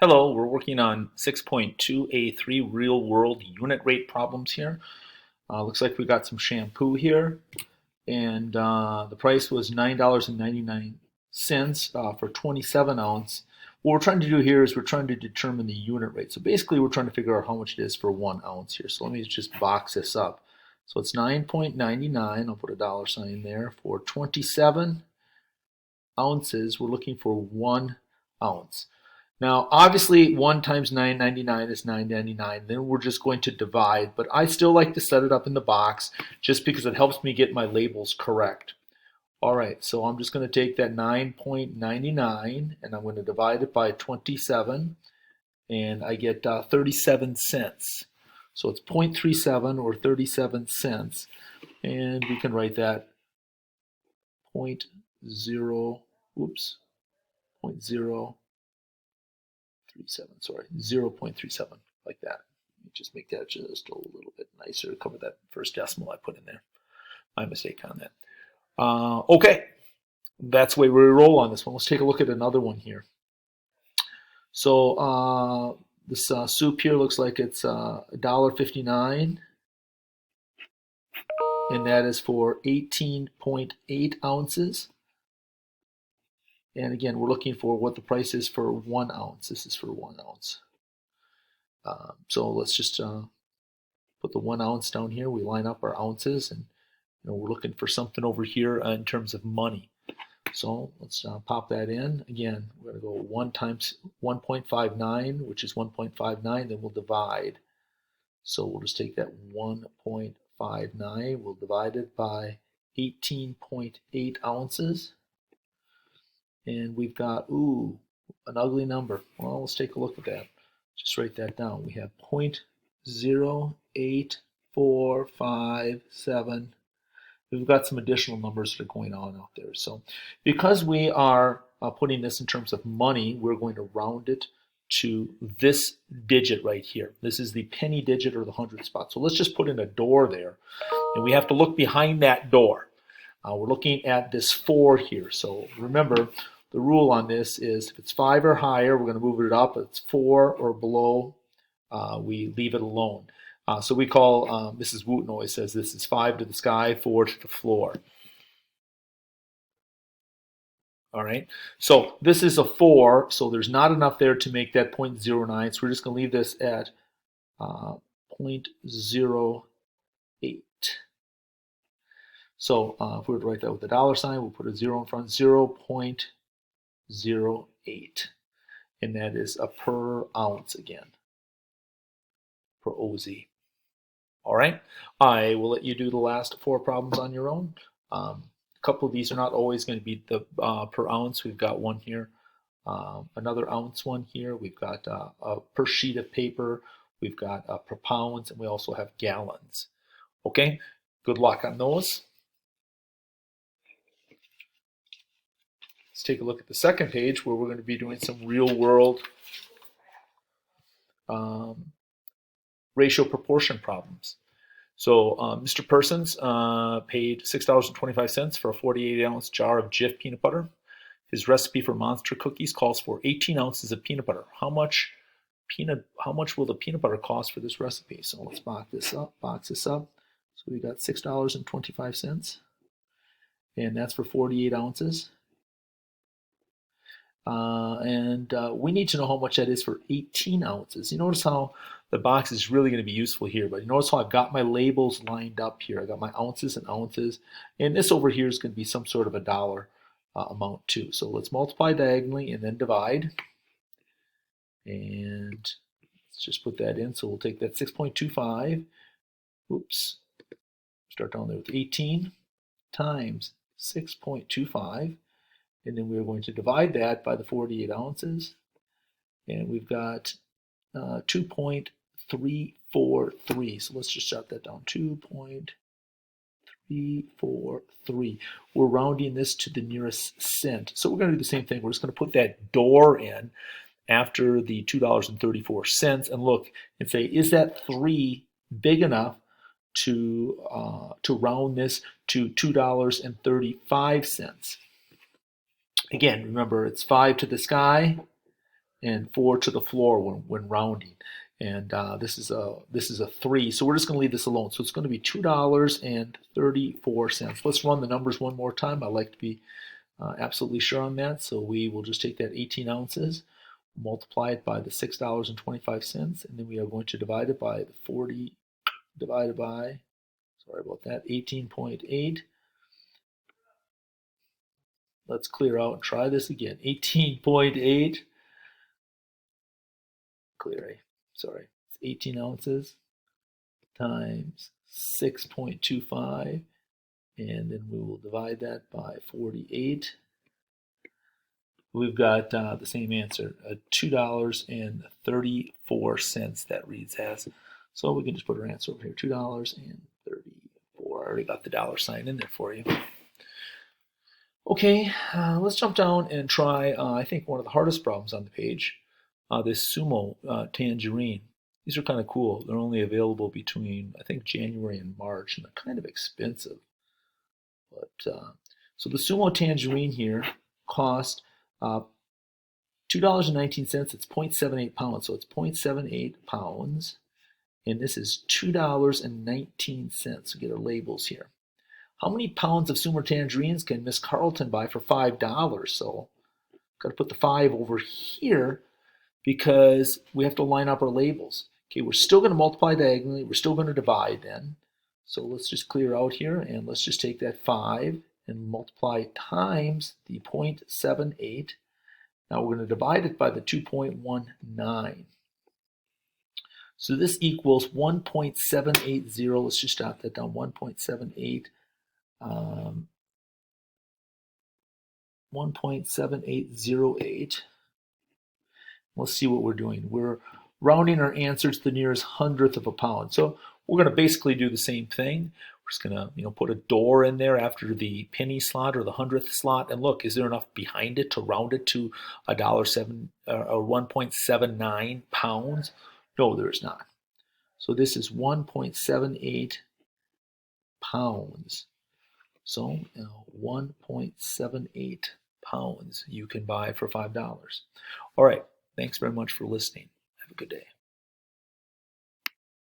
Hello, we're working on 6.2A3 real world unit rate problems here. Looks like we got some shampoo here, and the price was $9.99 for 27 ounce. What we're trying to do here is we're trying to determine the unit rate. So basically we're trying to figure out how much it is for 1 ounce here. So let me just box this up. So it's 9.99, I'll put a dollar sign there, for 27 ounces. We're looking for 1 ounce. Now, obviously, 1 times 9.99 is 9.99. Then we're just going to divide, but I still like to set it up in the box just because it helps me get my labels correct. All right, so I'm just going to take that 9.99 and I'm going to divide it by 27, and I get 37 cents. So it's 0.37 or 37 cents, and we can write that 0.0, oops, 0.0. 0.37, like that. Just make that just a little bit nicer to cover that first decimal I put in there. My mistake on that. Okay, that's the way we roll on this one. Let's take a look at another one here. So this soup here looks like it's $1.59, and that is for 18.8 ounces. And again, we're looking for what the price is for 1 ounce. This is for 1 ounce. So let's just put the 1 ounce down here. We line up our ounces, and we're looking for something over here in terms of money. So let's pop that in. Again, we're going to go 1 times 1.59, which is 1.59. Then we'll divide. So we'll just take that 1.59. We'll divide it by 18.8 ounces. And we've got, ooh, an ugly number. Well, let's take a look at that. Just write that down. We have 0.08457. We've got some additional numbers that are going on out there. So because we are putting this in terms of money, we're going to round it to this digit right here. This is the penny digit or the hundred spot. So let's just put in a door there. And we have to look behind that door. We're looking at this 4 here. So remember, the rule on this is if it's 5 or higher, we're going to move it up. If it's 4 or below, we leave it alone. So we call, Mrs. Wooten always says this is 5 to the sky, 4 to the floor. All right, so this is a 4, so there's not enough there to make that 0.09, so we're just going to leave this at 0.08. So if we were to write that with a dollar sign, we'll put a 0 in front, 0.08. And that is a per ounce again, per OZ. All right, I will let you do the last 4 problems on your own. A couple of these are not always going to be the per ounce. We've got one here, another ounce one here. We've got a per sheet of paper. We've got per pounds, and we also have gallons. Okay, good luck on those. Let's take a look at the second page where we're going to be doing some real world ratio proportion problems. So Mr. Persons paid $6.25 for a 48-ounce jar of Jif peanut butter. His recipe for monster cookies calls for 18 ounces of peanut butter. How much will the peanut butter cost for this recipe? So let's box this up. So we got $6.25, and that's for 48 ounces. We need to know how much that is for 18 ounces. You notice how the box is really going to be useful here, but you notice how I've got my labels lined up here. I got my ounces and ounces, and this over here is going to be some sort of a dollar amount too. So let's multiply diagonally and then divide, and let's just put that in. So we'll take that 6.25, oops, start down there with 18 times 6.25. And then we're going to divide that by the 48 ounces. And we've got 2.343. So let's just jot that down. 2.343. We're rounding this to the nearest cent. So we're going to do the same thing. We're just going to put that door in after the $2.34 and look and say, is that 3 big enough to round this to $2.35? Again, remember it's 5 to the sky and 4 to the floor when rounding. And this is a 3, so we're just going to leave this alone. So it's going to be $2.34. Let's run the numbers one more time. I like to be absolutely sure on that. So we will just take that 18 ounces, multiply it by the $6.25, and then we are going to divide it by the 40 divided by, sorry about that, 18.8. Let's clear out and try this again. 18.8, clear, sorry, it's 18 ounces times 6.25, and then we will divide that by 48. We've got the same answer, $2.34 that reads as. So we can just put our answer over here, $2.34. I already got the dollar sign in there for you. Okay, let's jump down and try, I think, one of the hardest problems on the page, this sumo tangerine. These are kind of cool. They're only available between, I think, January and March, and they're kind of expensive. But so the sumo tangerine here cost $2.19. It's 0.78 pounds, so it's 0.78 pounds. And this is $2.19. So get our labels here. How many pounds of sumo tangerines can Miss Carlton buy for $5? So got to put the 5 over here because we have to line up our labels. Okay, we're still going to multiply diagonally. We're still going to divide then. So let's just clear out here, and let's just take that 5 and multiply it times the 0.78. Now we're going to divide it by the 2.19. So this equals 1.780. Let's just jot that down, 1.78. 1.7808. Let's see what we're doing. We're rounding our answer to the nearest hundredth of a pound. So we're going to basically do the same thing. We're just going to, put a door in there after the penny slot or the hundredth slot, and look, is there enough behind it to round it to $1.7 or 1.79 pounds? No, there's not. So this is 1.78 pounds. So 1.78 pounds you can buy for $5. All right, thanks very much for listening. Have a good day.